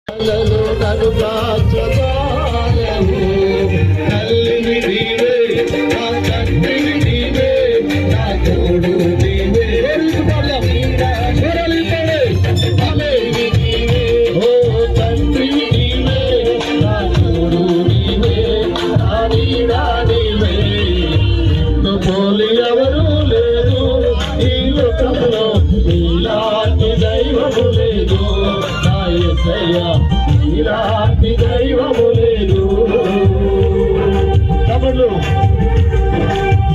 నన్ను కాచగాలవు తల్లివి నీవే నా తండ్రివి నీవే నా తోడు నీవే ఓ తండ్రివి నీవే నా తోడు నీవే నా నీడా నీవే పోలి ఎవరు లేదు ఈ లోకంలో నీలాంటి దైవము లేదు నా యేసయ్యా నీలాంటి దైవము లేదు. కాబట్టి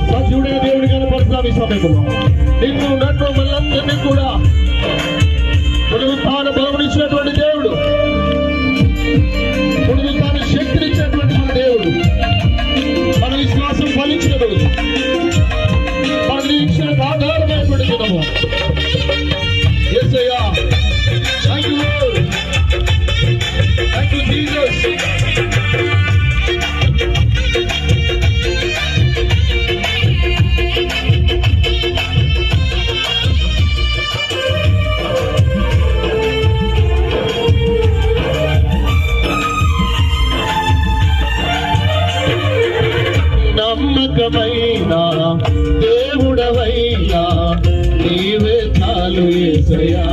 సజీవుడైన దేవుడి కనపడుతున్నాం ఈ సమయంలో. నిన్ను నన్ను మనందరినీ కూడా పునరుత్థాన బలమునిచ్చినటువంటి దేవుడు, పునరుత్థాన శక్తినిచ్చినటువంటి దేవుడు, మన విశ్వాసం ఫలించిన రోజు, మన నిరీక్షణకు ఆధారమైనటువంటి దినము. యేసయ్యా thank you Lord, thank you Jesus. నమ్మకమైన దేవుడవయ్యా నీవే చాలు యేసయ్యా.